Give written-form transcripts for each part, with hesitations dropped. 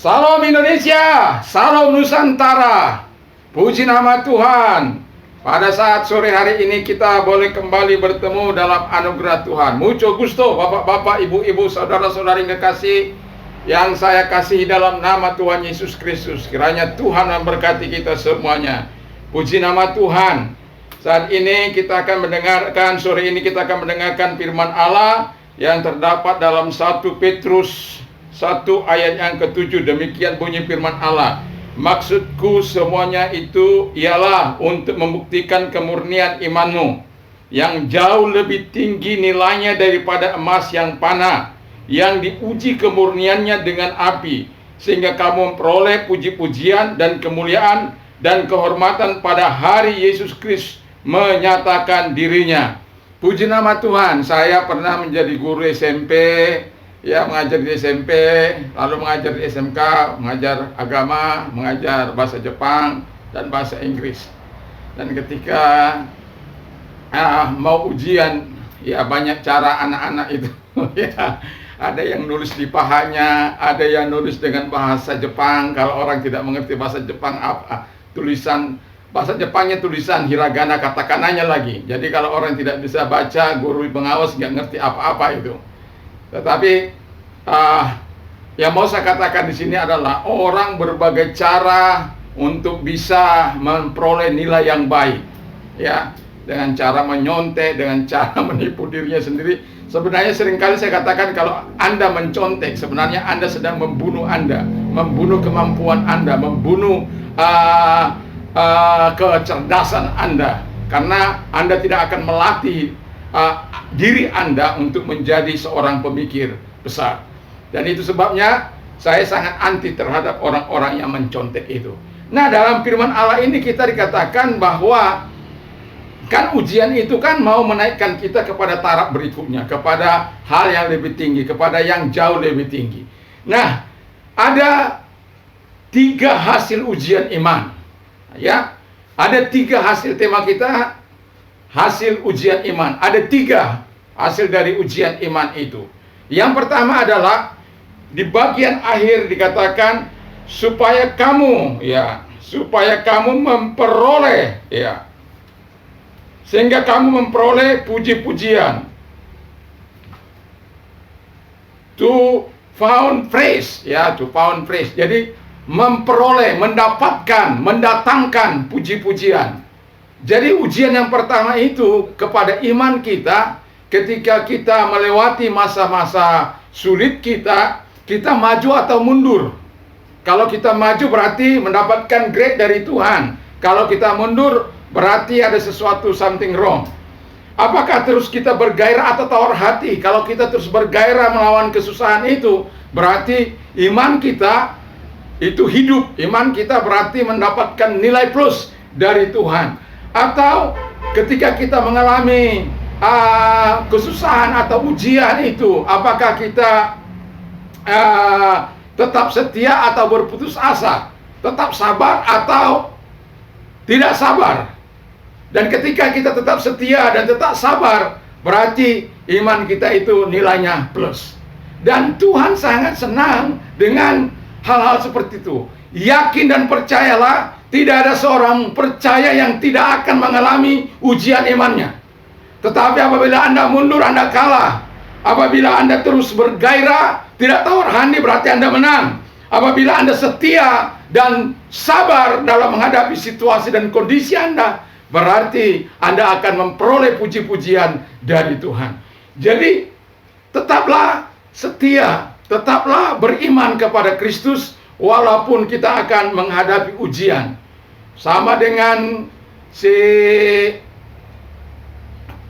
Salam Indonesia, salam Nusantara. Puji nama Tuhan. Pada saat sore hari ini kita boleh kembali bertemu dalam anugerah Tuhan. Mucho gusto, bapak-bapak, ibu-ibu, saudara-saudari kekasih yang saya kasihi dalam nama Tuhan Yesus Kristus. Kiranya Tuhan memberkati kita semuanya. Puji nama Tuhan. Saat ini kita akan mendengarkan, sore ini kita akan mendengarkan firman Allah yang terdapat dalam 1 Petrus 1 ayat yang ke-7. Demikian bunyi firman Allah. Maksudku semuanya itu ialah untuk membuktikan kemurnian imanmu yang jauh lebih tinggi nilainya daripada emas yang panah, yang diuji kemurniannya dengan api, sehingga kamu memperoleh puji-pujian dan kemuliaan dan kehormatan pada hari Yesus Kristus menyatakan dirinya. Puji nama Tuhan. Saya pernah menjadi guru SMP, ya, mengajar di SMP, lalu mengajar di SMK, mengajar agama, mengajar bahasa Jepang dan bahasa Inggris. Dan ketika mau ujian, ya banyak cara anak-anak itu. Ya, ada yang nulis di pahanya, ada yang nulis dengan bahasa Jepang. Kalau orang tidak mengerti bahasa Jepang, tulisan bahasa Jepangnya tulisan hiragana, katakananya lagi. Jadi kalau orang tidak bisa baca, guru pengawas nggak ngerti apa-apa itu. Tetapi yang mau saya katakan di sini adalah orang berbagai cara untuk bisa memperoleh nilai yang baik, ya, dengan cara menyontek, dengan cara menipu dirinya sendiri. Sebenarnya seringkali saya katakan kalau Anda mencontek, sebenarnya Anda sedang membunuh Anda, membunuh kemampuan Anda, membunuh kecerdasan Anda, karena Anda tidak akan melatih diri Anda untuk menjadi seorang pemikir besar. Dan itu sebabnya saya sangat anti terhadap orang-orang yang mencontek itu. Nah, dalam firman Allah ini kita dikatakan bahwa kan ujian itu kan mau menaikkan kita kepada taraf berikutnya, kepada hal yang lebih tinggi, kepada yang jauh lebih tinggi. Nah, ada 3 hasil ujian iman. Ya, ada 3 hasil tema kita, hasil ujian iman. Ada 3 hasil dari ujian iman itu. Yang pertama adalah di bagian akhir dikatakan supaya kamu memperoleh, ya, sehingga kamu memperoleh puji-pujian. To found praise, ya, to found praise. Jadi memperoleh, mendapatkan, mendatangkan puji-pujian. Jadi ujian yang pertama itu kepada iman kita, ketika kita melewati masa-masa sulit kita maju atau mundur. Kalau kita maju berarti mendapatkan grade dari Tuhan. Kalau kita mundur berarti ada sesuatu, something wrong. Apakah terus kita bergairah atau tawar hati? Kalau kita terus bergairah melawan kesusahan itu, berarti iman kita itu hidup. Iman kita berarti mendapatkan nilai plus dari Tuhan. Atau ketika kita mengalami kesusahan atau ujian itu, apakah kita tetap setia atau berputus asa, tetap sabar atau tidak sabar? Dan ketika kita tetap setia dan tetap sabar, berarti iman kita itu nilainya plus. Dan Tuhan sangat senang dengan hal-hal seperti itu. Yakin dan percayalah, tidak ada seorang percaya yang tidak akan mengalami ujian imannya. Tetapi apabila Anda mundur, Anda kalah. Apabila Anda terus bergairah, tidak tawar hati, berarti Anda menang. Apabila Anda setia dan sabar dalam menghadapi situasi dan kondisi Anda, berarti Anda akan memperoleh puji-pujian dari Tuhan. Jadi tetaplah setia, tetaplah beriman kepada Kristus walaupun kita akan menghadapi ujian. Sama dengan si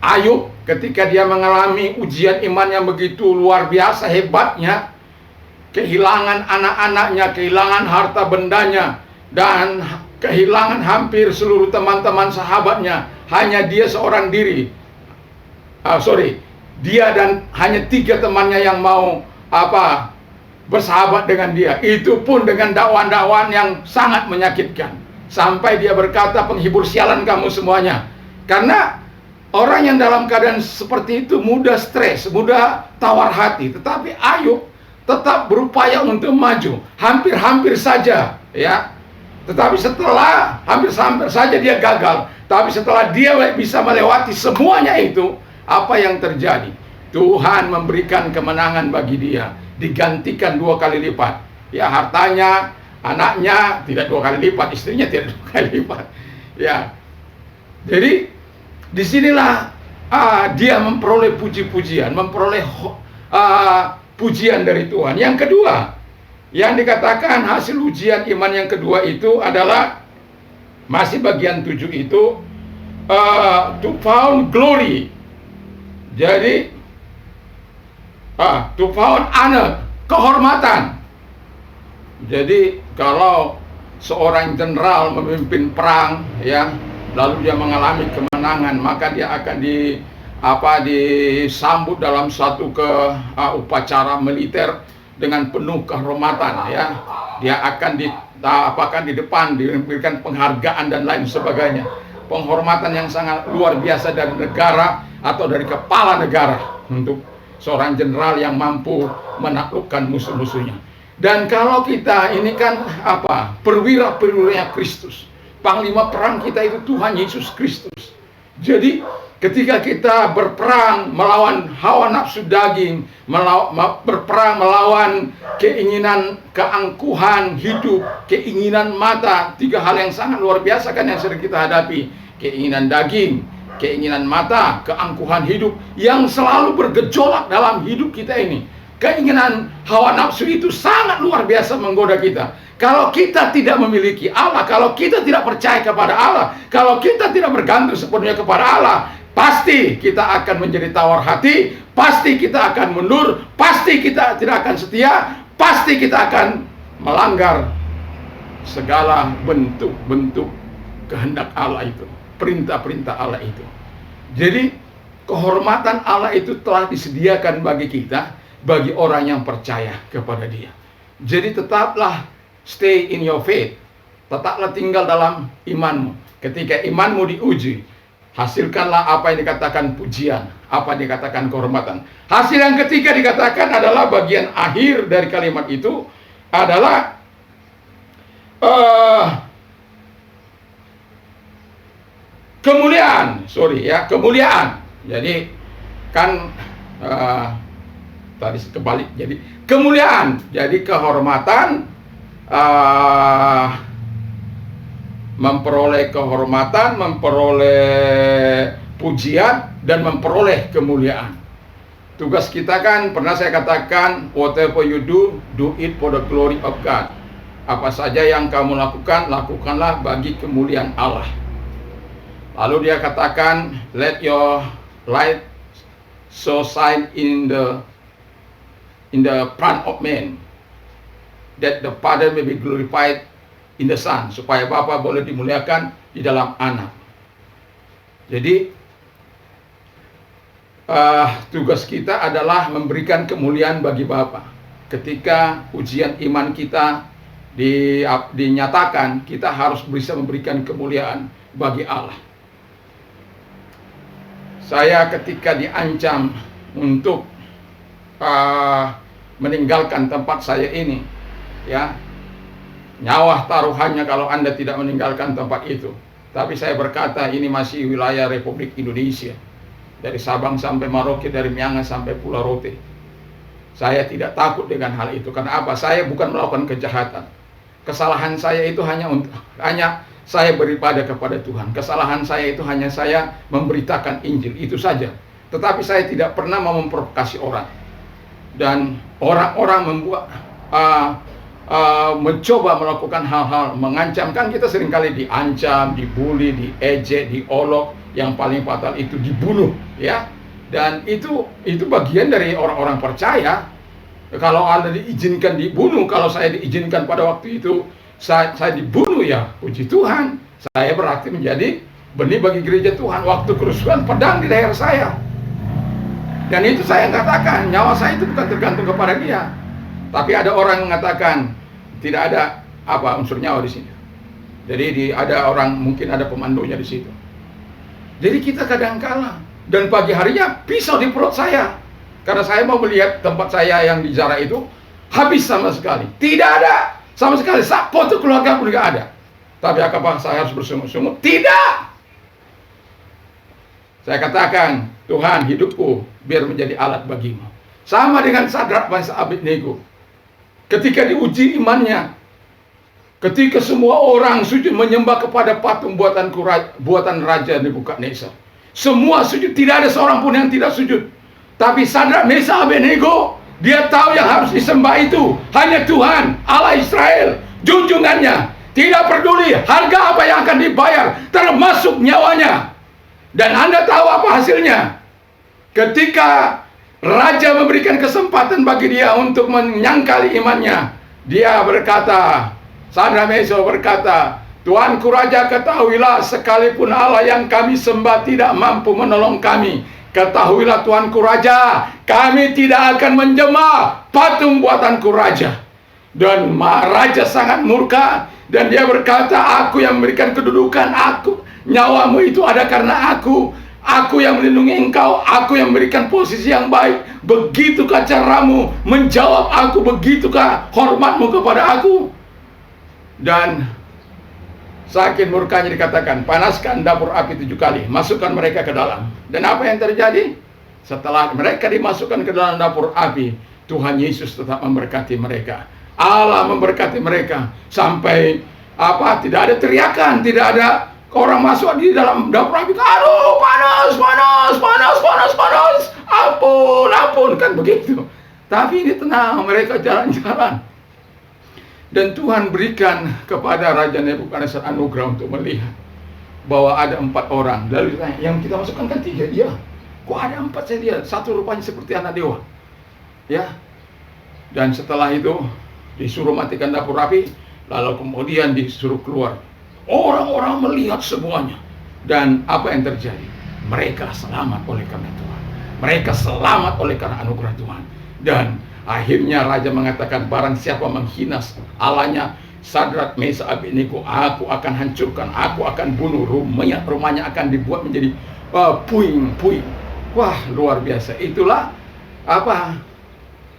Ayub ketika dia mengalami ujian iman yang begitu luar biasa hebatnya, kehilangan anak-anaknya, kehilangan harta bendanya, dan kehilangan hampir seluruh teman-teman sahabatnya. Hanya dia seorang diri. Dia dan hanya 3 temannya yang mau bersahabat dengan dia. Itu pun dengan dakwaan-dakwaan yang sangat menyakitkan. Sampai dia berkata, penghibur sialan kamu semuanya. Karena orang yang dalam keadaan seperti itu mudah stres, mudah tawar hati. Tetapi Ayub tetap berupaya untuk maju, hampir-hampir saja, ya. Tetapi setelah hampir-hampir saja dia gagal, tapi setelah dia bisa melewati semuanya itu, apa yang terjadi? Tuhan memberikan kemenangan bagi dia, digantikan 2 kali lipat. Ya, hartanya, anaknya tidak 2 kali lipat, istrinya tidak 2 kali lipat. Ya, jadi disinilah dia memperoleh puji-pujian, memperoleh pujian dari Tuhan. Yang kedua, yang dikatakan hasil ujian iman yang kedua itu adalah masih bagian 7 itu, to found glory. Jadi to found honor, kehormatan. Jadi kalau seorang jenderal memimpin perang, ya, lalu dia mengalami kemenangan, maka dia akan disambut dalam satu upacara militer dengan penuh kehormatan, ya. Dia akan di depan diberikan penghargaan dan lain sebagainya. Penghormatan yang sangat luar biasa dari negara atau dari kepala negara untuk seorang jenderal yang mampu menaklukkan musuh-musuhnya. Dan kalau kita ini kan perwira-perwiranya Kristus. Panglima perang kita itu Tuhan Yesus Kristus. Jadi ketika kita berperang melawan hawa nafsu daging, berperang melawan keinginan keangkuhan hidup, keinginan mata, 3 hal yang sangat luar biasa kan yang sering kita hadapi. Keinginan daging, keinginan mata, keangkuhan hidup yang selalu bergejolak dalam hidup kita ini. Keinginan hawa nafsu itu sangat luar biasa menggoda kita. Kalau kita tidak memiliki Allah, kalau kita tidak percaya kepada Allah, kalau kita tidak bergantung sepenuhnya kepada Allah, pasti kita akan menjadi tawar hati, pasti kita akan mundur, pasti kita tidak akan setia, pasti kita akan melanggar segala bentuk-bentuk kehendak Allah itu, perintah-perintah Allah itu. Jadi kehormatan Allah itu telah disediakan bagi kita, bagi orang yang percaya kepada Dia. Jadi tetaplah stay in your faith, tetaplah tinggal dalam imanmu. Ketika imanmu diuji, hasilkanlah apa yang dikatakan pujian, apa yang dikatakan kehormatan. Hasil yang ketiga dikatakan adalah bagian akhir dari kalimat itu adalah kemuliaan. Kemuliaan. Jadi kan tadi kebalik, jadi kemuliaan, jadi kehormatan, memperoleh kehormatan, memperoleh pujian, dan memperoleh kemuliaan. Tugas kita kan pernah saya katakan, whatever you do it for the glory of God. Apa saja yang kamu lakukan, lakukanlah bagi kemuliaan Allah. Lalu dia katakan, let your light so shine in the front of men, that the Father may be glorified in the Son, supaya Bapa boleh dimuliakan di dalam Anak. Jadi tugas kita adalah memberikan kemuliaan bagi Bapa. Ketika ujian iman kita dinyatakan, kita harus bisa memberikan kemuliaan bagi Allah. Saya ketika diancam untuk meninggalkan tempat saya ini, ya, nyawa taruhannya kalau Anda tidak meninggalkan tempat itu. Tapi saya berkata, ini masih wilayah Republik Indonesia, dari Sabang sampai Merauke, dari Miangas sampai Pulau Rote. Saya tidak takut dengan hal itu. Karena apa? Saya bukan melakukan kejahatan. Kesalahan saya itu hanya saya beribadah kepada Tuhan. Kesalahan saya itu hanya saya memberitakan Injil, itu saja. Tetapi saya tidak pernah mau memprovokasi orang. Dan orang-orang mencoba melakukan hal-hal mengancam. Kan kita seringkali diancam, dibully, diejek, diolok. Yang paling fatal itu dibunuh, ya. Dan itu bagian dari orang-orang percaya. Kalau Anda diizinkan dibunuh, kalau saya diizinkan pada waktu itu saya dibunuh, ya puji Tuhan, saya berarti menjadi benih bagi gereja Tuhan. Waktu kerusuhan pedang di daerah saya, dan itu saya katakan, nyawa saya itu bukan tergantung kepada dia. Tapi ada orang mengatakan tidak ada unsur nyawa di sini. Jadi ada orang, mungkin ada pemandunya di situ. Jadi kita kadang kala, dan pagi harinya pisau di perut saya, karena saya mau melihat tempat saya yang dijarah itu Habis sama sekali. Tidak ada sama sekali. Foto keluarga pun tidak ada. Tapi apakah saya harus bersungut-sungut? Tidak. Saya katakan, Tuhan, hidupku biar menjadi alat bagimu. Sama dengan Sadrak, Mesak, Abednego. Ketika diuji imannya, ketika semua orang sujud menyembah kepada patung buatan Raja Nebukadnezar. Semua sujud, tidak ada seorang pun yang tidak sujud. Tapi Sadrak, Mesak, Abednego, dia tahu yang harus disembah itu hanya Tuhan, Allah Israel, junjungannya. Tidak peduli harga apa yang akan dibayar, termasuk nyawanya. Dan Anda tahu apa hasilnya? Ketika Raja memberikan kesempatan bagi dia untuk menyangkali imannya, dia berkata, Sadrak, Mesak berkata, Tuanku Raja, ketahuilah sekalipun Allah yang kami sembah tidak mampu menolong kami. Ketahuilah Tuanku Raja, kami tidak akan menjemah patung buatanku Raja. Dan Raja sangat murka, dan dia berkata, aku yang memberikan kedudukan, nyawamu itu ada karena aku yang melindungi engkau, aku yang memberikan posisi yang baik. Begitukah caramu menjawab aku, begitukah hormatmu kepada aku? Dan saking murkanya dikatakan, panaskan dapur api 7 kali, masukkan mereka ke dalam. Dan apa yang terjadi? Setelah mereka dimasukkan ke dalam dapur api, Tuhan Yesus tetap memberkati mereka. Allah memberkati mereka sampai tidak ada teriakan, tidak ada orang masuk di dalam dapur api. Aduh, panas, ampun, kan begitu. Tapi ini tenang, mereka jalan-jalan. Dan Tuhan berikan kepada Raja Nebukadnezar anugerah untuk melihat bahwa ada 4 orang. Lalu yang kita masukkan kan 3 dia. Kok ada 4 saya lihat? Satu rupanya seperti anak dewa. Ya. Dan setelah itu disuruh matikan dapur api, lalu kemudian disuruh keluar. Orang-orang melihat semuanya. Dan apa yang terjadi? Mereka selamat oleh karena Tuhan. Mereka selamat oleh karena anugerah Tuhan. Dan akhirnya Raja mengatakan, barang siapa menghina Allahnya Sadrak, Mesak, Abednego, aku akan hancurkan, aku akan bunuh, rumahnya akan dibuat menjadi puing-puing. Wah, luar biasa. Itulah apa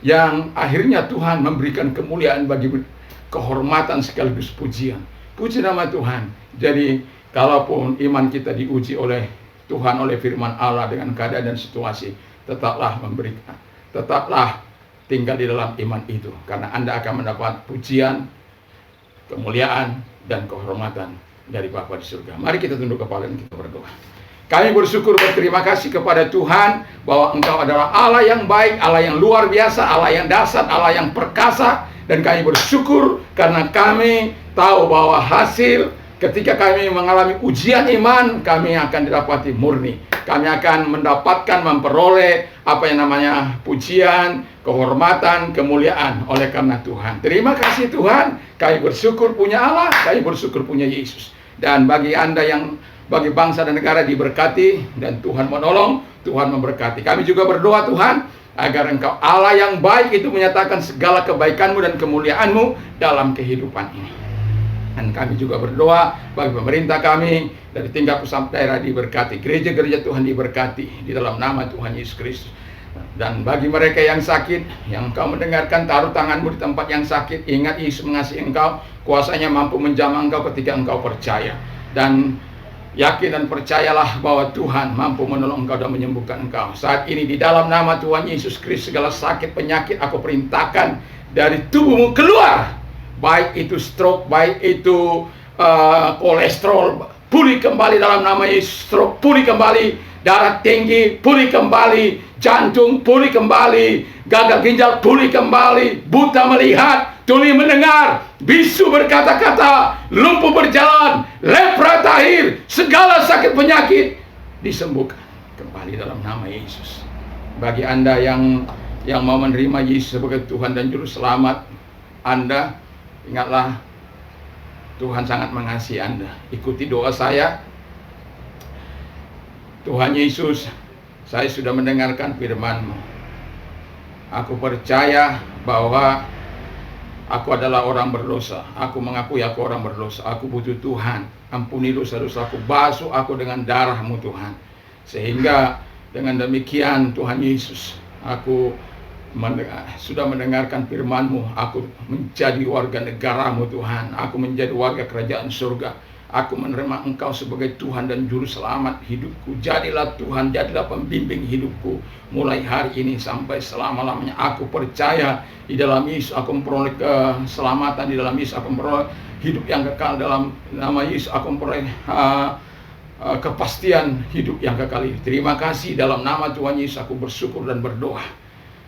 yang akhirnya Tuhan memberikan kemuliaan bagi kehormatan sekaligus pujian. Puji nama Tuhan. Jadi kalaupun iman kita diuji oleh Tuhan, oleh firman Allah dengan keadaan dan situasi, tetaplah tinggal di dalam iman itu, karena Anda akan mendapat pujian, kemuliaan, dan kehormatan dari Bapa di surga. Mari kita tunduk kepala dan kita berdoa. Kami bersyukur, berterima kasih kepada Tuhan bahwa Engkau adalah Allah yang baik, Allah yang luar biasa, Allah yang dahsyat, Allah yang perkasa. Dan kami bersyukur karena kami tahu bahwa hasil ketika kami mengalami ujian iman, kami akan didapati murni. Kami akan mendapatkan, memperoleh apa yang namanya pujian, kehormatan, kemuliaan oleh karena Tuhan. Terima kasih Tuhan, kami bersyukur punya Allah, kami bersyukur punya Yesus. Dan bagi Anda yang bagi bangsa dan negara diberkati, dan Tuhan menolong, Tuhan memberkati. Kami juga berdoa Tuhan, agar Engkau Allah yang baik itu menyatakan segala kebaikan-Mu dan kemuliaan-Mu dalam kehidupan ini. Dan kami juga berdoa bagi pemerintah kami dari tingkat pusat daerah diberkati, gereja-gereja Tuhan diberkati di dalam nama Tuhan Yesus Kristus. Dan bagi mereka yang sakit, yang Engkau mendengarkan, taruh tangan-Mu di tempat yang sakit. Ingat Yesus mengasihi engkau, kuasanya mampu menjamah engkau ketika engkau percaya. Dan yakin dan percayalah bahwa Tuhan mampu menolong engkau dan menyembuhkan engkau. Saat ini di dalam nama Tuhan Yesus Kristus, segala sakit penyakit aku perintahkan dari tubuhmu keluar. Baik itu stroke, baik itu kolesterol, pulih kembali dalam nama Yesus. Stroke pulih kembali, darah tinggi pulih kembali, jantung pulih kembali, gagal ginjal pulih kembali, buta melihat, tuli mendengar, bisu berkata-kata, lumpuh berjalan, lepra tahir, segala sakit penyakit disembuhkan kembali dalam nama Yesus. Bagi Anda yang mau menerima Yesus sebagai Tuhan dan Juru Selamat Anda, ingatlah Tuhan sangat mengasihi Anda. Ikuti doa saya. Tuhan Yesus, saya sudah mendengarkan firman-Mu. Aku percaya bahwa aku adalah orang berdosa. Aku mengakui aku orang berdosa. Aku butuh Tuhan. Ampuni dosa-dosaku. Basuh aku dengan darah-Mu Tuhan. Sehingga dengan demikian Tuhan Yesus, aku sudah mendengarkan firman-Mu. Aku menjadi warga negara-Mu Tuhan. Aku menjadi warga kerajaan surga. Aku menerima Engkau sebagai Tuhan dan Juru Selamat hidupku. Jadilah Tuhan, jadilah pembimbing hidupku. Mulai hari ini sampai selama-lamanya. Aku percaya di dalam Yesus aku memperoleh keselamatan. Di dalam Yesus aku memperoleh hidup yang kekal. Dalam nama Yesus aku memperoleh kepastian hidup yang kekal. Terima kasih, dalam nama Tuhan Yesus aku bersyukur dan berdoa.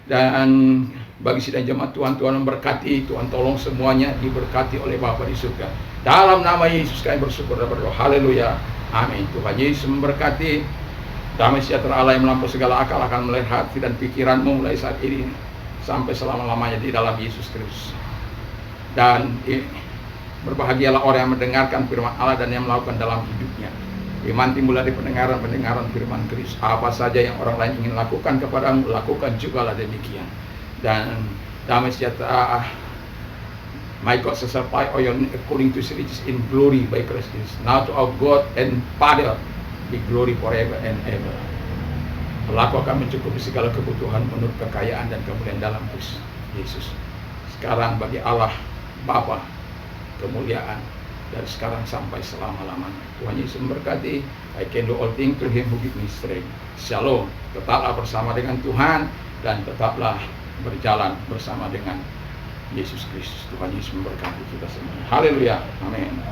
Dan bagi sidang jemaat Tuhan memberkati. Tuhan tolong semuanya diberkati oleh Bapa di surga. Dalam nama Yesus kami bersyukur dan berdoa. Haleluya. Amin. Tuhan Yesus memberkati. Damai sejahtera Allah yang melampaui segala akal akan melihat hati dan pikiranmu mulai saat ini sampai selama-lamanya di dalam Yesus Kristus. Dan berbahagialah orang yang mendengarkan firman Allah dan yang melakukan dalam hidupnya. Iman timbul dari pendengaran firman Kristus. Apa saja yang orang lain ingin lakukan kepadamu, lakukan jugalah demikian. Dan damai sejahtera my God shall supply all your need according to his riches in glory by Christ Jesus. Now to our God and Father be glory forever and ever. Allah akan mencukupi segala kebutuhan menurut kekayaan dan kemuliaan dalam Kristus Yesus. Sekarang bagi Allah Bapa kemuliaan dari sekarang sampai selama-lamanya. Tuhan Yesus memberkati. I can do all things through him who give me strength. Shalom. Tetaplah bersama dengan Tuhan dan tetaplah berjalan bersama dengan Yesus Kristus. Tuhan Yesus memberkati kita semua. Haleluya. Amin.